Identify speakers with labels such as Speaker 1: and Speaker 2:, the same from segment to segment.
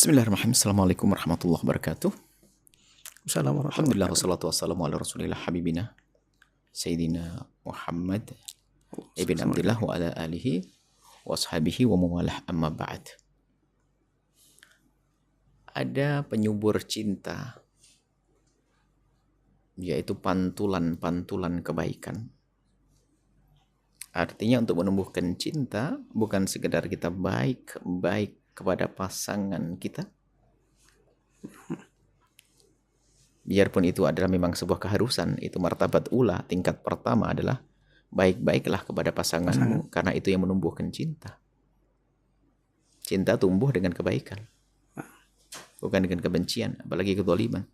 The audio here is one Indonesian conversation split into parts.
Speaker 1: Bismillahirrahmanirrahim. Assalamualaikum warahmatullahi wabarakatuh. Alhamdulillah wassalatu wassalamu ala rasulillah habibina Sayyidina Muhammad ibn Abdullah wa ala alihi wa ashabihi wa mawalah amma ba'd. Ada penyubur cinta, yaitu pantulan-pantulan kebaikan. Artinya untuk menumbuhkan cinta bukan sekedar kita baik-baik kepada pasangan kita, biarpun itu adalah memang sebuah keharusan, itu martabat ula, tingkat pertama adalah baik-baiklah kepada pasanganmu, karena itu yang menumbuhkan cinta. Cinta tumbuh dengan kebaikan, bukan dengan kebencian, apalagi kezaliman.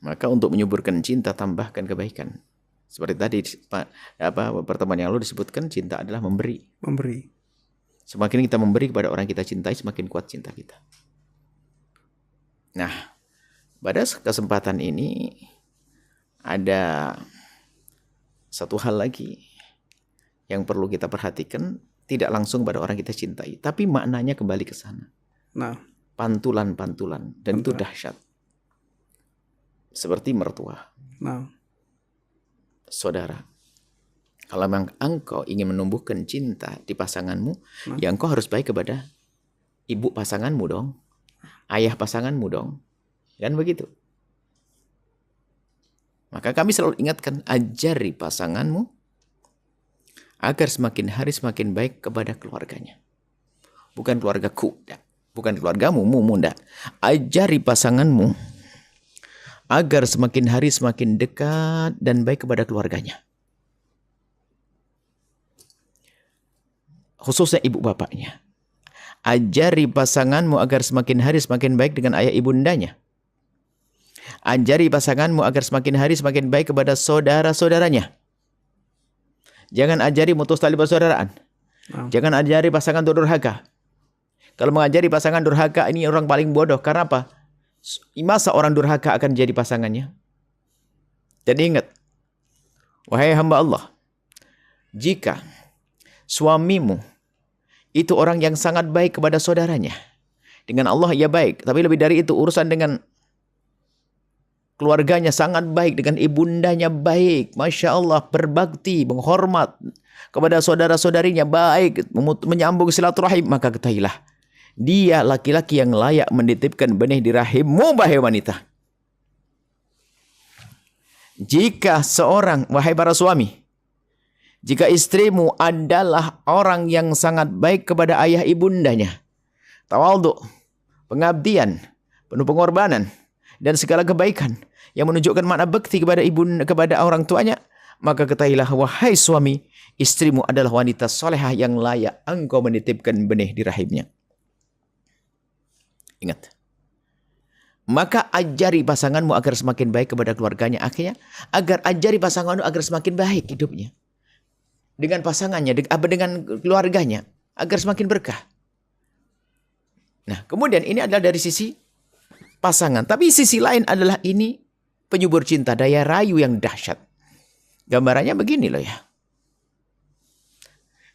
Speaker 1: Maka untuk menyuburkan cinta, tambahkan kebaikan. Seperti tadi pertemuan yang lalu disebutkan, cinta adalah memberi. Semakin kita memberi kepada orang kita cintai, semakin kuat cinta kita. Nah, pada kesempatan ini ada satu hal lagi yang perlu kita perhatikan, tidak langsung pada orang kita cintai, tapi maknanya kembali ke sana.
Speaker 2: Nah,
Speaker 1: pantulan-pantulan, dan itu dahsyat. Seperti mertua.
Speaker 2: Nah,
Speaker 1: saudara, kalau memang engkau ingin menumbuhkan cinta di pasanganmu, ya engkau harus baik kepada ibu pasanganmu dong, ayah pasanganmu dong, kan begitu. Maka kami selalu ingatkan, ajari pasanganmu agar semakin hari semakin baik kepada keluarganya. Bukan keluargaku, bukan keluargamu, munda. Ajari pasanganmu agar semakin hari semakin dekat dan baik kepada keluarganya. Khususnya ibu bapaknya. Ajari pasanganmu agar semakin hari semakin baik dengan ayah ibundanya. Ajari pasanganmu agar semakin hari semakin baik kepada saudara-saudaranya. Jangan ajari mutus tali persaudaraan. Jangan ajari pasangan durhaka. Kalau mengajari pasangan durhaka, ini orang paling bodoh. Karena apa? Masa orang durhaka akan jadi pasangannya? Dan ingat, wahai hamba Allah, jika suamimu itu orang yang sangat baik kepada saudaranya, dengan Allah ia baik, tapi lebih dari itu urusan dengan keluarganya sangat baik, dengan ibundanya baik, Masya Allah, berbakti, menghormat kepada saudara-saudarinya baik, menyambung silaturahim, maka ketahuilah, dia laki-laki yang layak menitipkan benih di rahimmu, wahai wanita. Jika seorang, wahai para suami, jika istrimu adalah orang yang sangat baik kepada ayah ibundanya, tawadhu, pengabdian, penuh pengorbanan, dan segala kebaikan yang menunjukkan makna bakti kepada orang tuanya, maka ketahuilah, wahai suami, istrimu adalah wanita solehah yang layak engkau menitipkan benih di rahimnya. Ingat. Maka ajari pasanganmu agar semakin baik kepada keluarganya. Akhirnya, agar ajari pasanganmu agar semakin baik hidupnya dengan pasangannya, dengan keluarganya, agar semakin berkah. Nah, kemudian ini adalah dari sisi pasangan. Tapi sisi lain adalah ini penyubur cinta, daya rayu yang dahsyat. Gambarannya begini loh ya.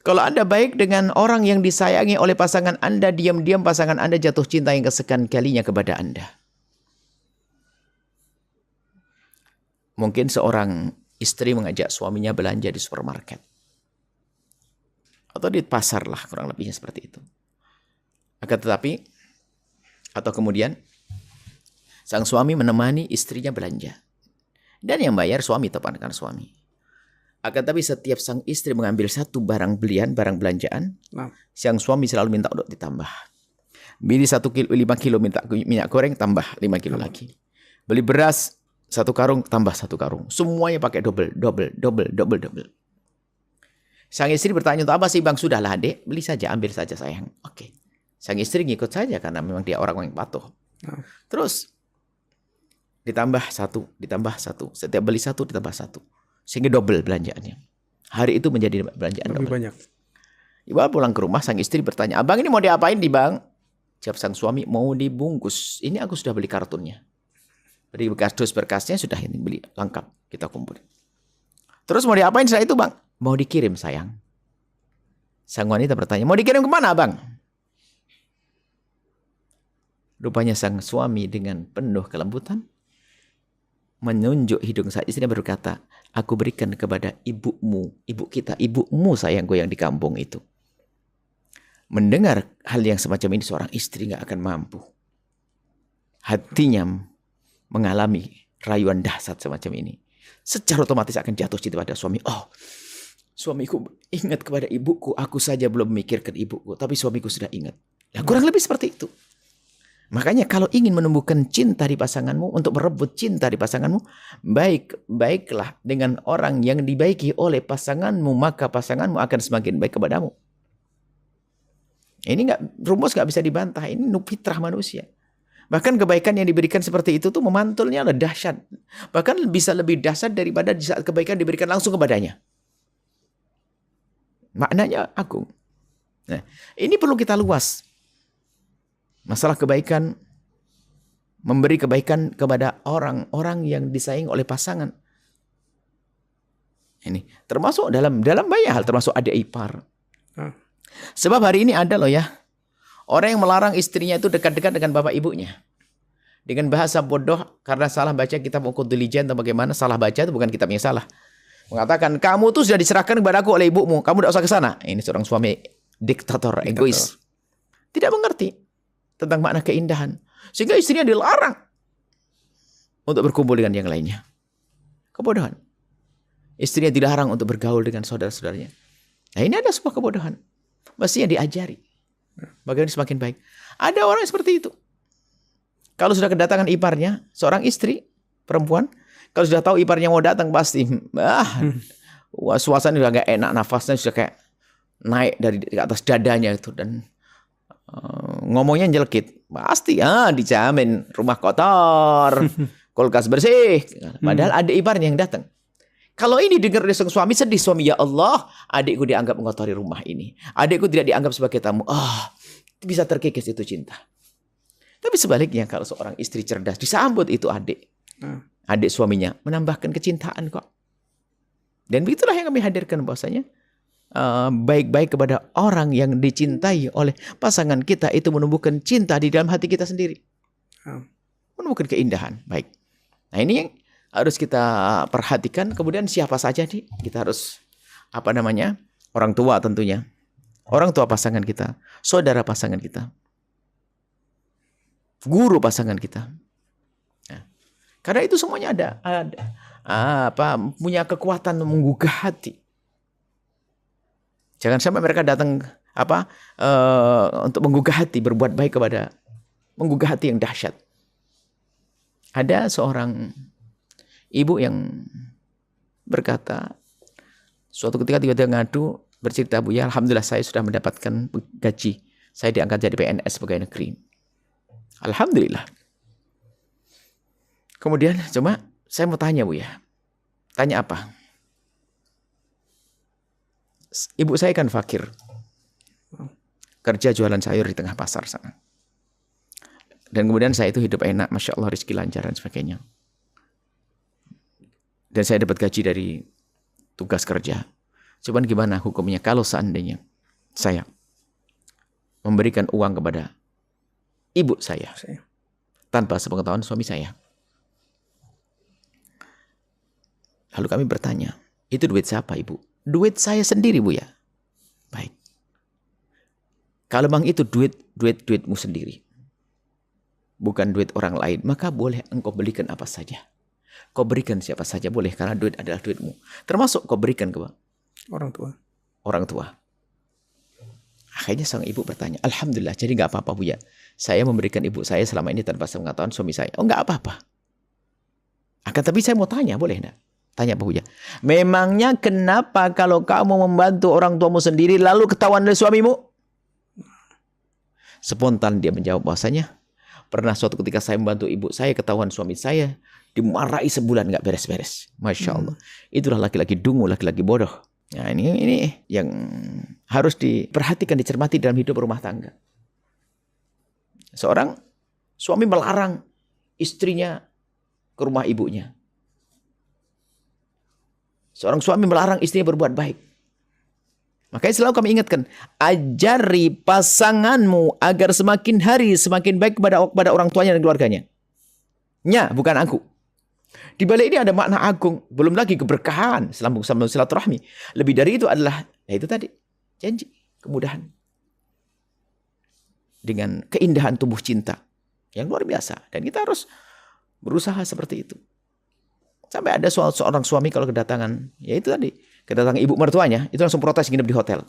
Speaker 1: Kalau Anda baik dengan orang yang disayangi oleh pasangan Anda, diam-diam pasangan Anda jatuh cinta yang kesekian kalinya kepada Anda. Mungkin seorang istri mengajak suaminya belanja di supermarket. Atau di pasar lah, kurang lebihnya seperti itu. Akan tetapi, atau kemudian, sang suami menemani istrinya belanja. Dan yang bayar suami, tepankan suami. Akan tetapi setiap sang istri mengambil satu barang belian, barang belanjaan, sang suami selalu minta untuk ditambah. Beli 1 kilo, 5 kilo minyak goreng, tambah 5 kilo lagi. Beli beras, 1 karung, tambah 1 karung. Semuanya pakai double. Sang istri bertanya, untuk apa sih bang? Sudahlah adek, beli saja, ambil saja sayang. Oke. Sang istri ngikut saja karena memang dia orang yang patuh. Terus ditambah satu. Setiap beli 1 ditambah 1. Sehingga double belanjaannya. Hari itu menjadi belanjaan
Speaker 2: lebih
Speaker 1: double.
Speaker 2: banyak.
Speaker 1: Ibu pulang ke rumah, sang istri bertanya, abang ini mau diapain di bang? Jawab sang suami, mau dibungkus. Ini aku sudah beli kartunnya. Beli kardus berkasnya sudah ini beli lengkap, kita kumpulin. Terus mau diapain setelah itu bang? Mau dikirim sayang. Sang wanita bertanya, mau dikirim kemana bang? Rupanya sang suami dengan penuh kelembutan menunjuk hidung sang istrinya berkata, aku berikan kepada ibumu, ibu kita, ibumu sayangku yang di kampung itu. Mendengar hal yang semacam ini seorang istri gak akan mampu. Hatinya mengalami rayuan dahsyat semacam ini. Secara otomatis akan jatuh cinta pada suami. Oh, suamiku ingat kepada ibuku. Aku saja belum memikirkan ibuku, tapi suamiku sudah ingat. Nah, kurang lebih seperti itu. Makanya kalau ingin menumbuhkan cinta di pasanganmu, untuk merebut cinta di pasanganmu, baiklah dengan orang yang dibaiki oleh pasanganmu, maka pasanganmu akan semakin baik kepadamu. Ini rumus nggak bisa dibantah. Ini fitrah manusia. Bahkan kebaikan yang diberikan seperti itu tuh memantulnya adalah dahsyat. Bahkan bisa lebih dahsyat daripada di saat kebaikan diberikan langsung kepadanya. Maknanya agung. Nah, ini perlu kita luas. Masalah kebaikan, memberi kebaikan kepada orang-orang yang disayangi oleh pasangan. Ini termasuk dalam banyak hal, termasuk adik ipar. Sebab hari ini ada loh ya, orang yang melarang istrinya itu dekat-dekat dengan bapak ibunya. Dengan bahasa bodoh, karena salah baca kitab Uqudul atau bagaimana, salah baca itu bukan kitabnya salah. Mengatakan, kamu tuh sudah diserahkan kepadaku oleh ibumu, kamu tidak usah ke sana. Ini seorang suami diktator, egois. Tidak mengerti tentang makna keindahan. Sehingga istrinya dilarang untuk berkumpul dengan yang lainnya. Kebodohan. Istrinya dilarang untuk bergaul dengan saudara-saudaranya. Nah, ini ada sebuah kebodohan. Mestinya diajari. Bagaimana semakin baik. Ada orang seperti itu. Kalau sudah kedatangan iparnya, seorang istri, perempuan, kalau sudah tahu iparnya mau datang, pasti, suasana sudah gak enak, nafasnya sudah kayak naik dari atas dadanya itu. Dan ngomongnya jelekit. Pasti, dijamin rumah kotor, kulkas bersih. Padahal ada iparnya yang datang. Kalau ini dengar dari sang suami, sedih suami, ya Allah, adikku dianggap mengotori rumah ini. Adikku tidak dianggap sebagai tamu. Bisa terkikis itu cinta. Tapi sebaliknya kalau seorang istri cerdas disambut itu adik suaminya, menambahkan kecintaan kok. Dan begitulah yang kami hadirkan bahwasanya baik-baik kepada orang yang dicintai oleh pasangan kita itu menumbuhkan cinta di dalam hati kita sendiri. Menumbuhkan keindahan. Baik. Nah, ini yang harus kita perhatikan. Kemudian siapa saja nih? Kita harus orang tua tentunya. Orang tua pasangan kita, saudara pasangan kita, guru pasangan kita. Nah, karena itu semuanya punya kekuatan menggugah hati. Jangan sampai mereka datang untuk menggugah hati, berbuat baik menggugah hati yang dahsyat. Ada seorang ibu yang berkata, suatu ketika tiba-tiba ngadu, bercerita, Bu ya, alhamdulillah saya sudah mendapatkan gaji. Saya diangkat jadi PNS pegawai negeri. Alhamdulillah. Kemudian cuma saya mau tanya, Bu ya. Tanya apa? Ibu saya kan fakir. Kerja jualan sayur di tengah pasar sana. Dan kemudian saya itu hidup enak, Masya Allah, rezeki lancar dan sebagainya. Dan saya dapat gaji dari tugas kerja. Cuman gimana hukumnya kalau seandainya saya memberikan uang kepada ibu saya tanpa sepengetahuan suami saya. Lalu kami bertanya, itu duit siapa, Ibu? Duit saya sendiri, Bu ya. Baik. Kalau memang itu duitmu sendiri, bukan duit orang lain, maka boleh engkau belikan apa saja. Kau berikan siapa saja boleh, karena duit adalah duitmu. Termasuk kau berikan ke orang tua. Akhirnya sang ibu bertanya, alhamdulillah, jadi nggak apa-apa, Bu ya. Saya memberikan ibu saya selama ini tanpa sepengetahuan suami saya. Oh, nggak apa-apa. Tapi saya mau tanya, boleh enggak? Tanya Bu ya. Memangnya kenapa kalau kamu membantu orang tuamu sendiri lalu ketahuan oleh suamimu? Spontan dia menjawab bahwasanya, pernah suatu ketika saya membantu ibu saya, ketahuan suami saya, dimarahi sebulan nggak beres-beres. Masya Allah. Itulah laki-laki dungu, laki-laki bodoh. Nah, ini yang harus diperhatikan, dicermati dalam hidup rumah tangga. Seorang suami melarang istrinya ke rumah ibunya. Seorang suami melarang istrinya berbuat baik. Makanya selalu kami ingatkan, ajari pasanganmu agar semakin hari semakin baik kepada orang tuanya dan keluarganya. Bukan aku. Di balik ini ada makna agung, belum lagi keberkahan sambung silaturahmi. Lebih dari itu adalah, itu tadi, janji, kemudahan. Dengan keindahan tubuh cinta yang luar biasa. Dan kita harus berusaha seperti itu. Sampai ada seorang suami kalau kedatangan, ya itu tadi, kedatangan ibu mertuanya, itu langsung protes nginep di hotel.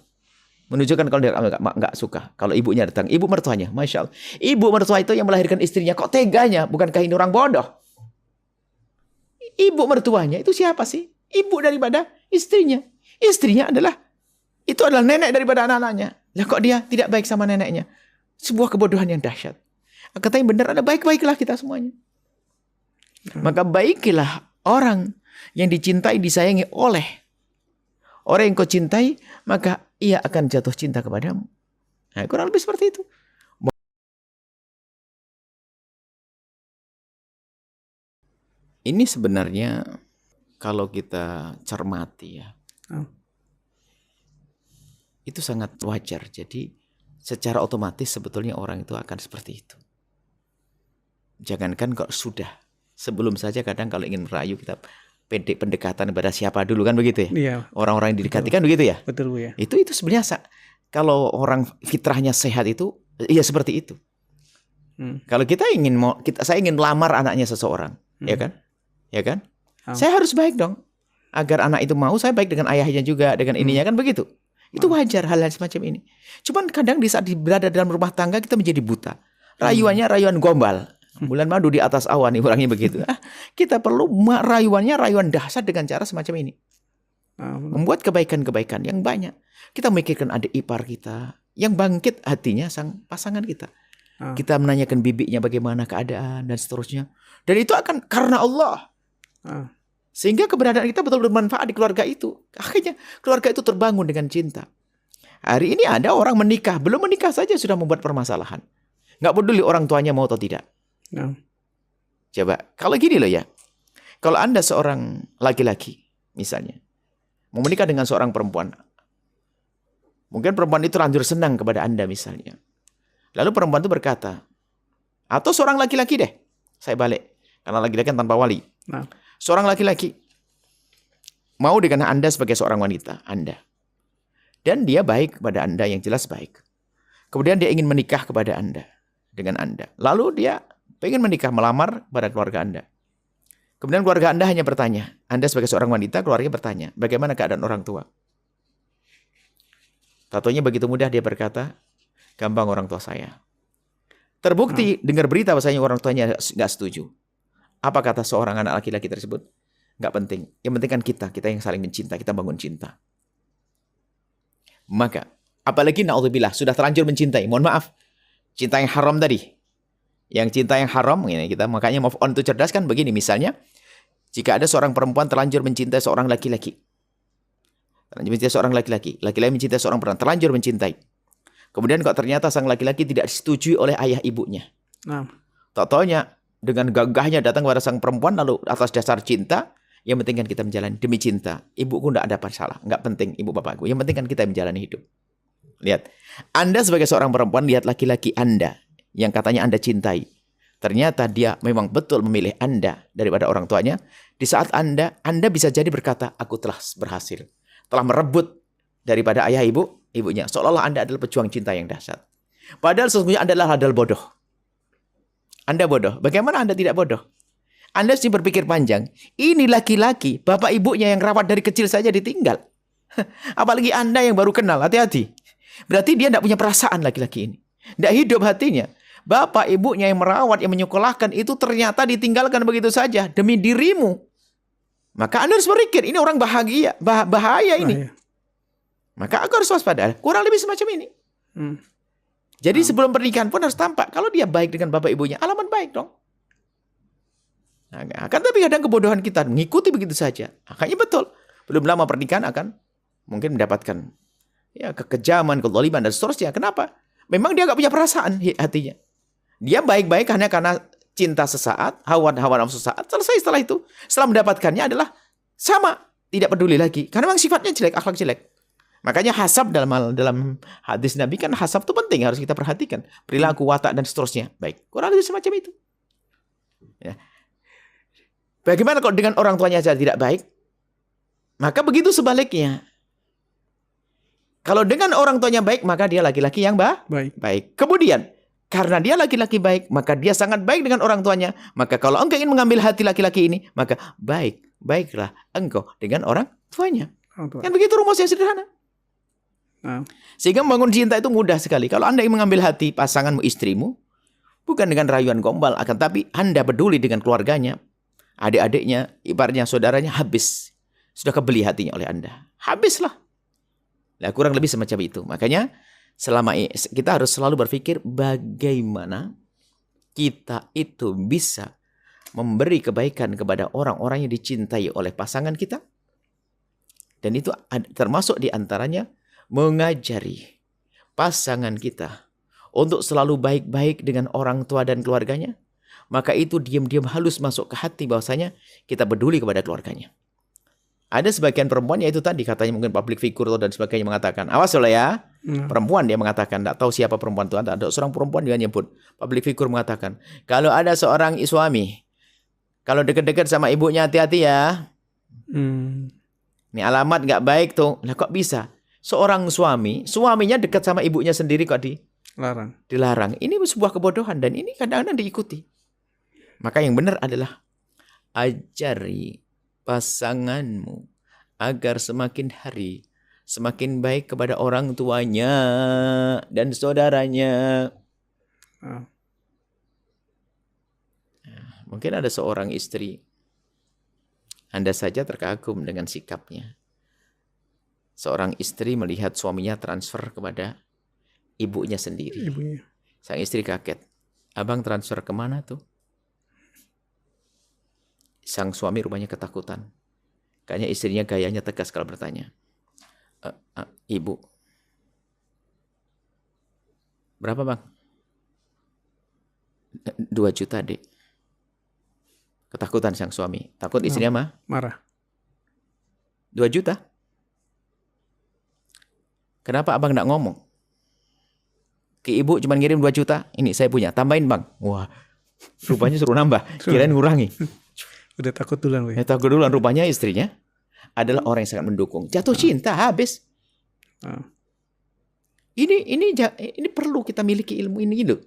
Speaker 1: Menunjukkan kalau dia nggak suka. Kalau ibunya datang, ibu mertuanya, Masya Allah. Ibu mertua itu yang melahirkan istrinya, kok teganya? Bukankah ini orang bodoh? Ibu mertuanya itu siapa sih? Ibu daripada istrinya. Istrinya itu adalah nenek daripada anak-anaknya. Lah kok dia tidak baik sama neneknya? Sebuah kebodohan yang dahsyat. Katanya benar, ada baik-baiklah kita semuanya. Maka baikilah orang yang dicintai, disayangi oleh orang yang kau cintai, maka ia akan jatuh cinta kepadamu. Nah, kurang lebih seperti itu. Ini sebenarnya kalau kita cermati ya, itu sangat wajar. Jadi secara otomatis sebetulnya orang itu akan seperti itu. Jangankan kok sudah. Sebelum saja kadang kalau ingin merayu kita pendekatan kepada siapa dulu kan begitu ya?
Speaker 2: Iya,
Speaker 1: orang-orang yang didekati kan begitu ya?
Speaker 2: Betul Bu ya.
Speaker 1: Itu sebenarnya kalau orang fitrahnya sehat itu ya seperti itu. Kalau saya ingin melamar anaknya seseorang, ya kan? Saya harus baik dong. Agar anak itu mau, saya baik dengan ayahnya juga, dengan ininya kan begitu. Itu wajar hal-hal semacam ini. Cuman kadang di saat berada dalam rumah tangga kita menjadi buta. Rayuannya rayuan gombal. Bulan madu di atas awan, orangnya begitu. Kita perlu rayuan dahsyat dengan cara semacam ini. Membuat kebaikan-kebaikan yang banyak. Kita memikirkan adik ipar kita, yang bangkit hatinya sang pasangan kita. Kita menanyakan bibinya bagaimana keadaan dan seterusnya. Dan itu akan karena Allah. Sehingga keberadaan kita betul-betul bermanfaat di keluarga itu. Akhirnya keluarga itu terbangun dengan cinta. Hari ini ada orang menikah, belum menikah saja sudah membuat permasalahan. Nggak peduli orang tuanya mau atau tidak. Coba, kalau gini loh ya. Kalau Anda seorang laki-laki, misalnya, mau menikah dengan seorang perempuan. Mungkin perempuan itu terlanjur senang kepada Anda misalnya. Lalu perempuan itu berkata, atau seorang laki-laki deh, saya balik. Karena laki-laki kan tanpa wali. Seorang laki-laki mau dengan Anda sebagai seorang wanita, Anda. Dan dia baik kepada Anda, yang jelas baik. Kemudian dia ingin menikah kepada Anda, dengan Anda. Lalu dia ingin menikah, melamar pada keluarga Anda. Kemudian keluarga Anda hanya bertanya, Anda sebagai seorang wanita, keluarga bertanya, bagaimana keadaan orang tua? Tatonya begitu mudah dia berkata, gampang orang tua saya. Terbukti dengar berita bahasanya orang tuanya nggak setuju. Apa kata seorang anak laki-laki tersebut? Nggak penting. Yang penting kan kita yang saling mencinta, kita bangun cinta. Maka, apalagi na'udzubillah, sudah terlanjur mencintai. Mohon maaf, cinta yang haram tadi. Yang cinta yang haram, ini kita makanya move on itu cerdas kan begini. Misalnya, jika ada seorang perempuan terlanjur mencintai seorang laki-laki. Terlanjur mencintai seorang laki-laki. Laki-laki mencintai seorang perempuan, terlanjur mencintai. Kemudian kok ternyata sang laki-laki tidak disetujui oleh ayah ibunya. Tak taunya dengan gagahnya datang kepada sang perempuan, lalu atas dasar cinta, yang penting kan kita menjalani demi cinta. Ibuku tidak ada masalah, nggak penting ibu bapakku. Yang penting kan kita menjalani hidup. Lihat, Anda sebagai seorang perempuan, lihat laki-laki Anda yang katanya Anda cintai. Ternyata dia memang betul memilih Anda daripada orang tuanya. Di saat Anda bisa jadi berkata, aku telah berhasil. Telah merebut daripada ayah ibunya. Seolah-olah Anda adalah pejuang cinta yang dahsyat. Padahal sesungguhnya Anda adalah bodoh. Anda bodoh. Bagaimana Anda tidak bodoh? Anda mesti berpikir panjang. Ini laki-laki, bapak ibunya yang rawat dari kecil saja ditinggal. Apalagi Anda yang baru kenal, hati-hati. Berarti dia tidak punya perasaan laki-laki ini. Tidak hidup hatinya. Bapak ibunya yang merawat, yang menyekolahkan itu ternyata ditinggalkan begitu saja demi dirimu. Maka Anda harus berpikir, ini orang bahagia, bahaya ini. Maka aku harus waspada. Kurang lebih semacam ini. Jadi sebelum pernikahan pun harus tampak. Kalau dia baik dengan bapak ibunya, alamat baik dong. Nah, akan tapi kadang kebodohan kita mengikuti begitu saja. Makanya betul. Belum lama pernikahan akan mungkin mendapatkan kekejaman, kezaliman dan seterusnya. Kenapa? Memang dia nggak punya perasaan hatinya. Dia baik-baik hanya karena cinta sesaat, hawa nafsu sesaat. Selesai setelah itu. Setelah mendapatkannya adalah sama. Tidak peduli lagi. Karena memang sifatnya jelek, akhlak jelek. Makanya hasab dalam hadis Nabi kan hasab itu penting, harus kita perhatikan. Perilaku, watak, dan seterusnya. Baik, kurang lebih semacam itu. Ya. Bagaimana kalau dengan orang tuanya saja tidak baik? Maka begitu sebaliknya. Kalau dengan orang tuanya baik, maka dia laki-laki yang baik. Kemudian, karena dia laki-laki baik, maka dia sangat baik dengan orang tuanya. Maka kalau engkau ingin mengambil hati laki-laki ini, maka baiklah engkau dengan orang tuanya. Kan begitu rumusnya sederhana. Sehingga membangun cinta itu mudah sekali. Kalau Anda ingin mengambil hati pasanganmu, istrimu, bukan dengan rayuan gombal, akan tapi Anda peduli dengan keluarganya, adik-adiknya, iparnya, saudaranya, habis. Sudah kebeli hatinya oleh Anda. Habislah. Nah, kurang lebih semacam itu. Makanya selama ini kita harus selalu berpikir bagaimana kita itu bisa memberi kebaikan kepada orang-orang yang dicintai oleh pasangan kita. Dan itu termasuk diantaranya mengajari pasangan kita untuk selalu baik-baik dengan orang tua dan keluarganya. Maka itu diam-diam halus masuk ke hati bahwasanya kita peduli kepada keluarganya. Ada sebagian perempuan, yaitu tadi katanya mungkin public figure dan sebagainya, mengatakan, awas loh ya, perempuan dia mengatakan, tidak tahu siapa perempuan itu, ada seorang perempuan dia nyebut, public figure mengatakan, kalau ada seorang suami, kalau dekat-dekat sama ibunya hati-hati ya. Ini alamat nggak baik tuh. Lah kok bisa? Seorang suaminya dekat sama ibunya sendiri kok dilarang. Ini sebuah kebodohan dan ini kadang-kadang diikuti. Maka yang benar adalah ajari pasanganmu agar semakin hari semakin baik kepada orang tuanya dan saudaranya. Mungkin ada seorang istri, Anda saja terkagum dengan sikapnya. Seorang istri melihat suaminya transfer kepada ibunya sendiri. Sang istri kaget. Abang transfer kemana tuh? Sang suami rupanya ketakutan. Kayaknya istrinya gayanya tegas kalau bertanya. Ibu, berapa bang? 2 juta dek. Ketakutan sang suami. Takut istrinya marah. 2 juta? Kenapa abang enggak ngomong? Ke ibu cuma ngirim 2 juta. Ini saya punya. Tambahin bang. Wah, rupanya suruh nambah. Kirain ngurangi.
Speaker 2: Udah takut duluan.
Speaker 1: Takut duluan. Rupanya istrinya adalah orang yang sangat mendukung. Jatuh cinta habis. Ini perlu kita miliki ilmu ini loh.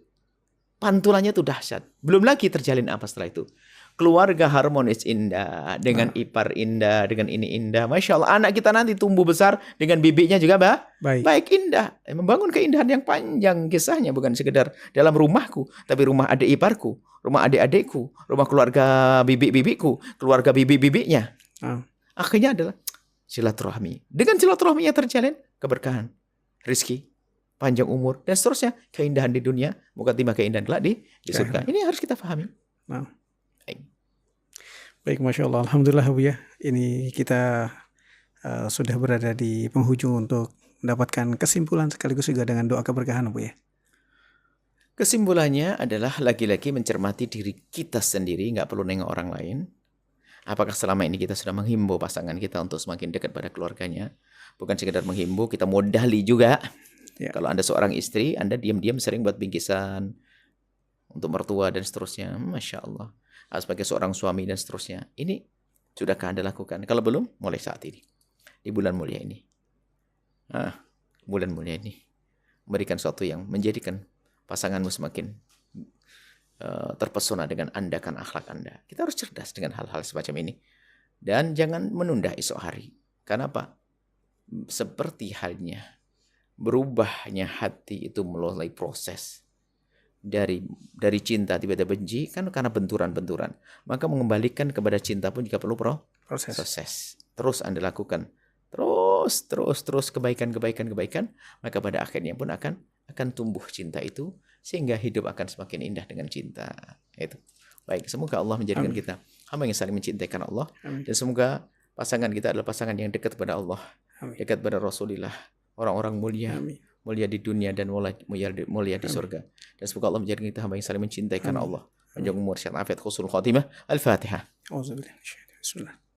Speaker 1: Pantulannya tuh dahsyat. Belum lagi terjalin apa setelah itu. Keluarga harmonis indah. Dengan ipar indah. Dengan ini indah. Masya Allah. Anak kita nanti tumbuh besar. Dengan bibiknya juga baik indah. Membangun keindahan yang panjang kisahnya. Bukan sekedar dalam rumahku. Tapi rumah adik iparku. Rumah adik-adikku. Rumah keluarga bibik-bibikku. Keluarga bibik-bibiknya. Akhirnya adalah silaturahmi. Dengan silaturahminya terjalin keberkahan. Rizki. Panjang umur. Dan seterusnya. Keindahan di dunia. Mukaddimah keindahan kelak di surga. Ini harus kita pahami.
Speaker 2: Baik, Masya Allah. Alhamdulillah Bu ya. Ini kita sudah berada di penghujung untuk mendapatkan kesimpulan sekaligus juga dengan doa keberkahan Bu ya.
Speaker 1: Kesimpulannya adalah lagi-lagi mencermati diri kita sendiri. Nggak perlu nengok orang lain. Apakah selama ini kita sudah menghimbau pasangan kita untuk semakin dekat pada keluarganya? Bukan sekedar menghimbau, kita modali juga. Ya. Kalau Anda seorang istri, Anda diam-diam sering buat bingkisan untuk mertua dan seterusnya. Masya Allah. Sebagai seorang suami dan seterusnya. Ini sudahkah Anda lakukan? Kalau belum, mulai saat ini. Di bulan mulia ini. Bulan mulia ini. Memberikan sesuatu yang menjadikan pasanganmu semakin terpesona dengan Anda kan akhlak Anda. Kita harus cerdas dengan hal-hal semacam ini. Dan jangan menunda esok hari. Karena apa? Seperti halnya berubahnya hati itu melalui proses. Dari cinta tiba-tiba benci kan karena benturan-benturan. Maka mengembalikan kepada cinta pun juga perlu proses. Terus Anda lakukan. Terus kebaikan. Maka pada akhirnya pun akan tumbuh cinta itu. Sehingga hidup akan semakin indah dengan cinta. Itu. Baik, semoga Allah menjadikan kita hamba yang saling mencintai karena Allah. Dan semoga pasangan kita adalah pasangan yang dekat kepada Allah. Dekat kepada Rasulullah. Orang-orang mulia. Mulia di dunia dan mulia di surga. Dan semoga Allah menjadikan kita hamba yang saling mencintai karena Allah. Panjang umur, sehat, afiat, husnul khatimah. Al-Fatihah.
Speaker 2: Bismillah.